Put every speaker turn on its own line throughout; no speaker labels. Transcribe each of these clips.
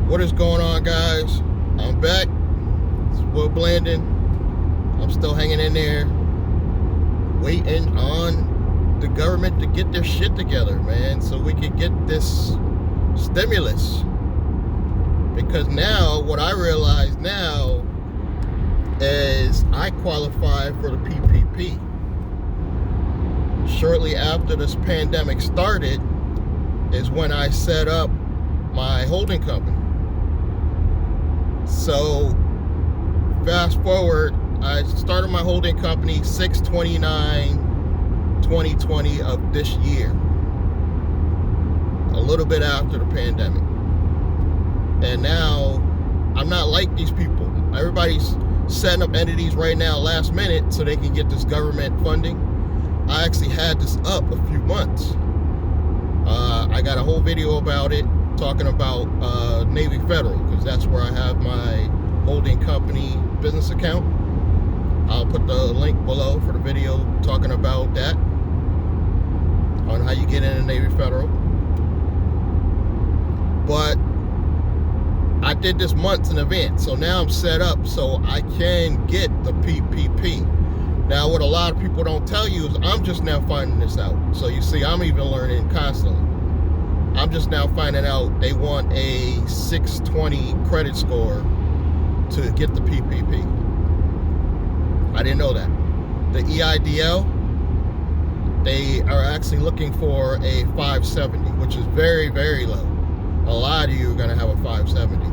What is going on, guys? I'm back. It's Will Blandon. I'm still hanging in there, waiting on the government to get their shit together, man, so we can get this stimulus. Because now, what I realize now is I qualify for the PPP. Shortly after this pandemic started is when I set up my holding company. So fast forward, I started my holding company 6/29/2020 of this year, a little bit after the pandemic. And now I'm not like these people. Everybody's setting up entities right now last minute so they can get this government funding. I actually had this up a few months. I got a whole video about it, talking about Navy Federal, because that's where I have my holding company business account. I'll put the link below for the video talking about that, on how you get into Navy Federal. But I did this months in advance, so now I'm set up so I can get the PPP. Now, what a lot of people don't tell you is I'm just now finding this out. So you see, I'm even learning constantly. I'm just now finding out they want a 620 credit score to get the PPP. I didn't know that. The EIDL, they are actually looking for a 570, which is very, very low. A lot of you are going to have a 570.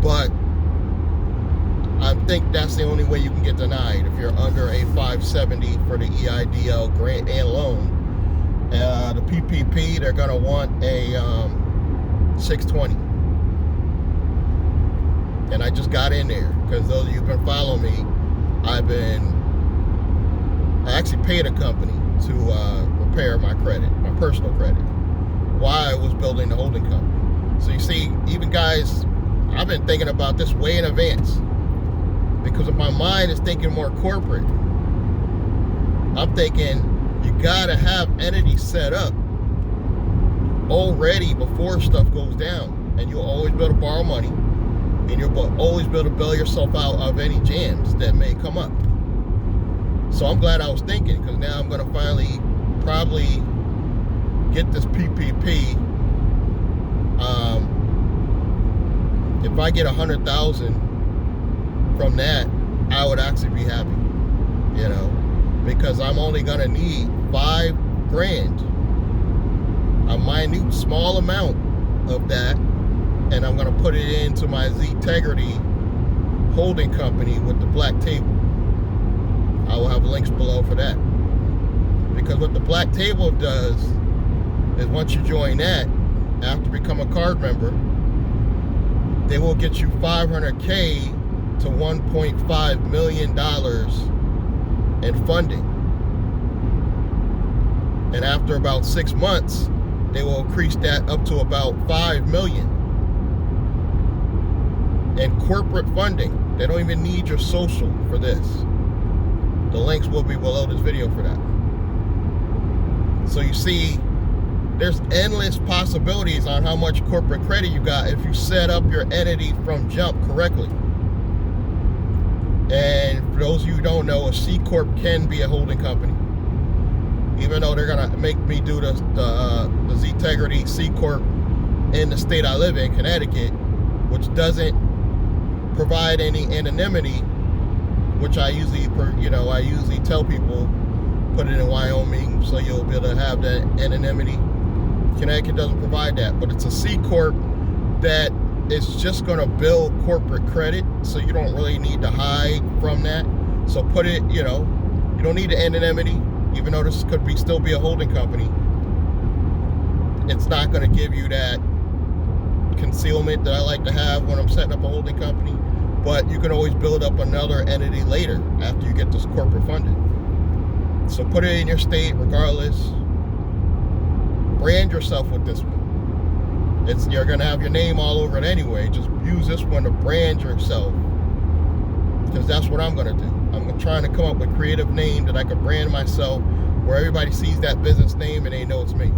But I think that's the only way you can get denied, if you're under a 570 for the EIDL grant and loan. The PPP, they're going to want a 620. And I just got in there because those of you who've been following me, I actually paid a company to repair my credit, my personal credit, while I was building the holding company. So you see, even guys, I've been thinking about this way in advance, because my mind is thinking more corporate. I'm thinking you gotta have entities set up already before stuff goes down, and you'll always be able to borrow money, and you'll always be able to bail yourself out of any jams that may come up. So I'm glad I was thinking, because now I'm gonna finally probably get this PPP. If I get 100,000 from that, I would actually be happy, you know, because I'm only gonna need $5,000, a minute, small amount of that, and I'm gonna put it into my ZTEGRITY holding company with the black table. I will have links below for that, because what the black table does is once you join that, after you become a card member, they will get you $500K to $1.5 million in funding. And after about 6 months, they will increase that up to about $5 million. And corporate funding, they don't even need your social for this. The links will be below this video for that. So you see, there's endless possibilities on how much corporate credit you got if you set up your entity from jump correctly. And for those of you who don't know, a CCorp can be a holding company. Even though they're gonna make me do the ZTEGRITY CCorp in the state I live in, Connecticut, which doesn't provide any anonymity, which I usually tell people, put it in Wyoming so you'll be able to have that anonymity. Connecticut doesn't provide that, but it's a CCorp that is just going to build corporate credit, so you don't really need to hide from that. So put it, you don't need the anonymity, even though this could still be a holding company. It's not going to give you that concealment that I like to have when I'm setting up a holding company, but you can always build up another entity later after you get this corporate funded. So put it in your state regardless. Brand yourself with this one. You're gonna have your name all over it anyway. Just use this one to brand yourself, because that's what I'm gonna do. I'm trying to come up with a creative name that I can brand myself, where everybody sees that business name and they know it's me.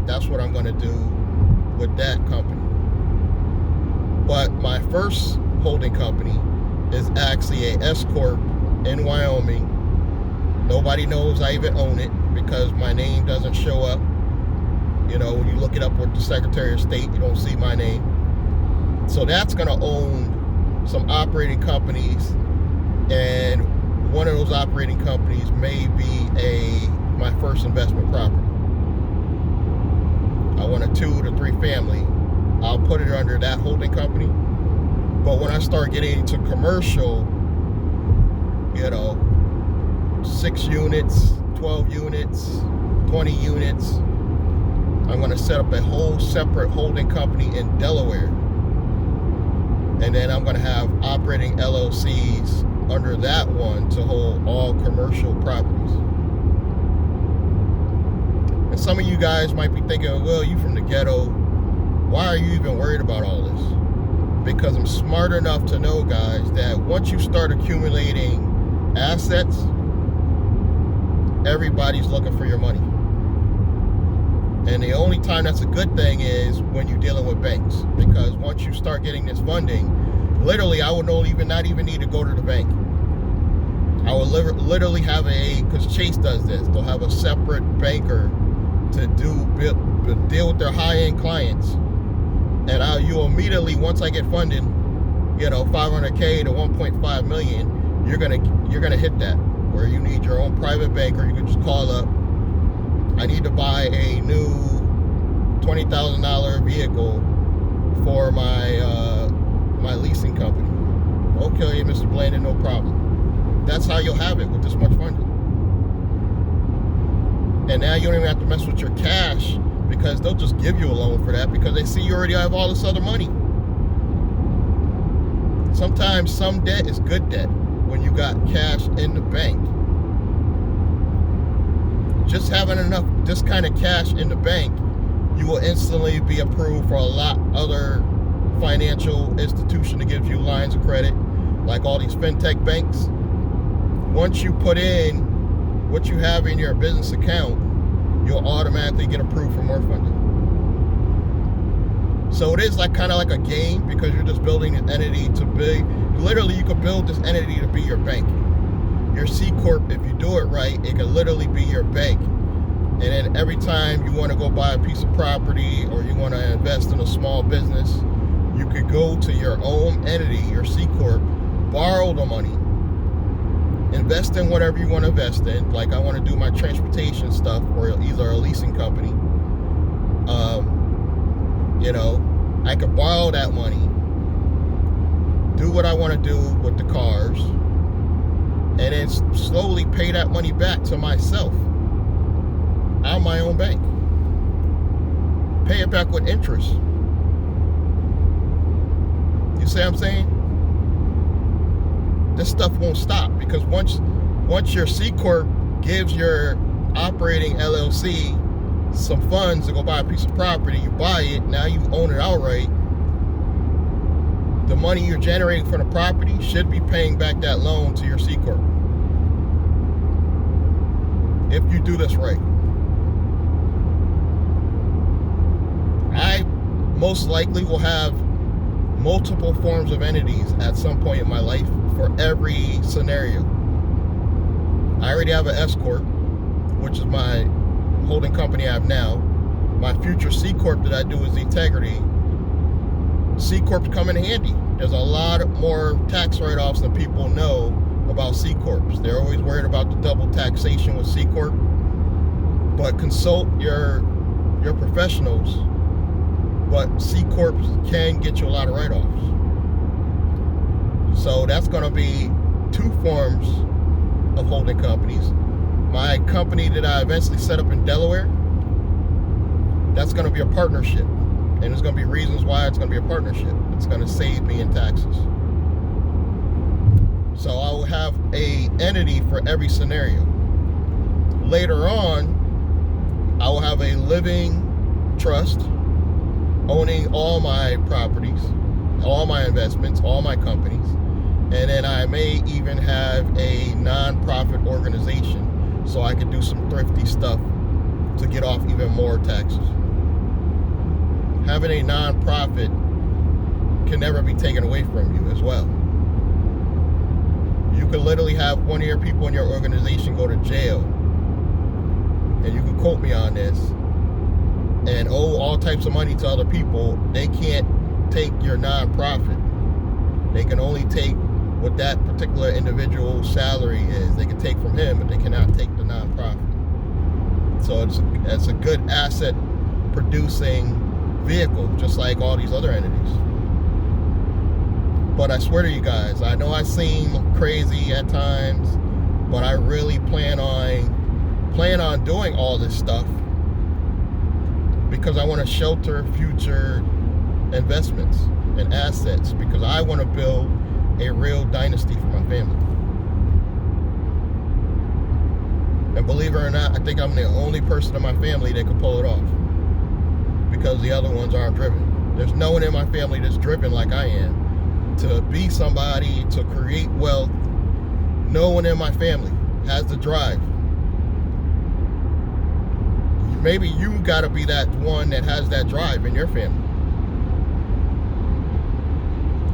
That's what I'm gonna do with that company. But my first holding company is actually a SCorp in Wyoming. Nobody knows I even own it because my name doesn't show up. You know, when you look it up with the Secretary of State, you don't see my name. So that's going to own some operating companies, and one of those operating companies may be my first investment property. I want a 2 to 3 family. I'll put it under that holding company. But when I start getting into commercial, 6 units, 12 units, 20 units, I'm going to set up a whole separate holding company in Delaware. And then I'm going to have operating LLCs under that one to hold all commercial properties. And some of you guys might be thinking, well, you from the ghetto, why are you even worried about all this? Because I'm smart enough to know, guys, that once you start accumulating assets, everybody's looking for your money. And the only time that's a good thing is when you're dealing with banks. Because once you start getting this funding, literally I would not even need to go to the bank. I would literally have because Chase does this, they'll have a separate banker to deal with their high-end clients. And you immediately, once I get funded, $500K to $1.5 million, you're gonna hit that. Where you need your own private banker, you can just call up. I need to buy a new $20,000 vehicle for my leasing company. Okay, Mr. Blandon, no problem. That's how you'll have it with this much funding. And now you don't even have to mess with your cash, because they'll just give you a loan for that because they see you already have all this other money. Sometimes some debt is good debt when you got cash in the bank. Just having enough, this kind of cash in the bank, you will instantly be approved for a lot other financial institution that gives you lines of credit, like all these fintech banks. Once you put in what you have in your business account, you'll automatically get approved for more funding. So it is kind of like a game, because you're just building an entity to be, literally you could build this entity to be your bank. Your CCorp, if you do it right, it can literally be your bank. And then every time you want to go buy a piece of property or you want to invest in a small business, you could go to your own entity, your CCorp, borrow the money, invest in whatever you want to invest in. Like I want to do my transportation stuff, or either a leasing company. I could borrow that money, do what I want to do with the cars, and then slowly pay that money back to myself out of my own bank. Pay it back with interest. You see what I'm saying? This stuff won't stop, because once your CCorp gives your operating LLC some funds to go buy a piece of property, you buy it, now you own it outright. The money you're generating from the property should be paying back that loan to your CCorp. If you do this right. I most likely will have multiple forms of entities at some point in my life for every scenario. I already have an SCorp, which is my holding company I have now. My future CCorp that I do is ZTEGRITY. CCorps come in handy. There's a lot more tax write-offs than people know about CCorps. They're always worried about the double taxation with CCorp. But consult your professionals. But CCorps can get you a lot of write-offs. So that's going to be 2 forms of holding companies. My company that I eventually set up in Delaware, that's going to be a partnership. And there's going to be reasons why it's going to be a partnership. It's going to save me in taxes. So I will have a entity for every scenario. Later on, I will have a living trust owning all my properties, all my investments, all my companies. And then I may even have a non-profit organization so I can do some thrifty stuff to get off even more taxes. Having a non-profit can never be taken away from you as well. You could literally have one of your people in your organization go to jail, and you can quote me on this, and owe all types of money to other people. They can't take your nonprofit. They can only take what that particular individual's salary is. They can take from him, but they cannot take the nonprofit. So it's a good asset producing vehicle, just like all these other entities. But I swear to you guys, I know I seem crazy at times, but I really plan on doing all this stuff because I want to shelter future investments and assets, because I want to build a real dynasty for my family. And believe it or not, I think I'm the only person in my family that can pull it off, because the other ones aren't driven. There's no one in my family that's driven like I am to be somebody, to create wealth. No one in my family has the drive. Maybe you gotta be that one that has that drive in your family.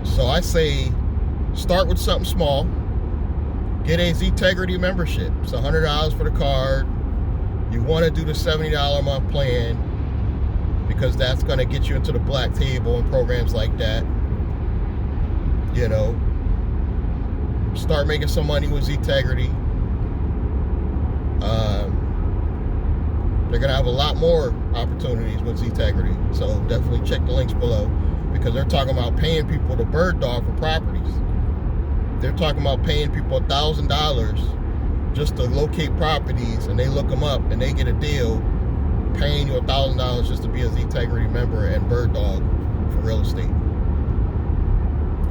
So I say, start with something small. Get a ZTEGRITY membership. It's $100 for the card. You want to do the $70 a month plan, because that's going to get you into the black table and programs like that. You know, start making some money with ZTEGRITY. They're going to have a lot more opportunities with ZTEGRITY. So definitely check the links below, because they're talking about paying people to bird dog for properties. They're talking about paying people $1,000 just to locate properties, and they look them up and they get a deal paying you $1,000 just to be a ZTEGRITY member and bird dog for real estate.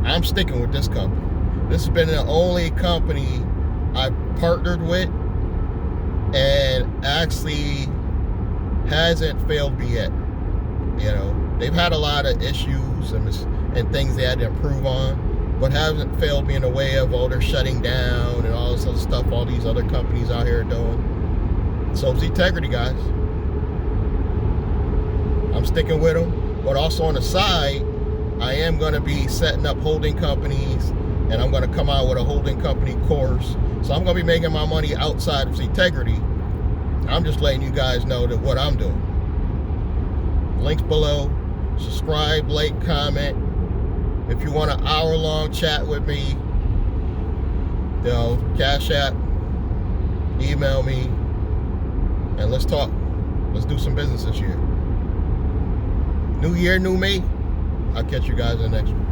I'm sticking with this company. This has been the only company I've partnered with and actually hasn't failed me yet. You know, they've had a lot of issues and things they had to improve on, but hasn't failed me in a way of, oh, they're shutting down and all this other stuff all these other companies out here are doing. So ZTEGRITY, guys, I'm sticking with them. But also on the side, I am going to be setting up holding companies, and I'm going to come out with a holding company course. So I'm going to be making my money outside of ZTEGRITY. I'm just letting you guys know that what I'm doing. Links below. Subscribe, like, comment. If you want an hour-long chat with me, you know, Cash App, email me, and let's talk. Let's do some business this year. New year, new me. I'll catch you guys in the next one.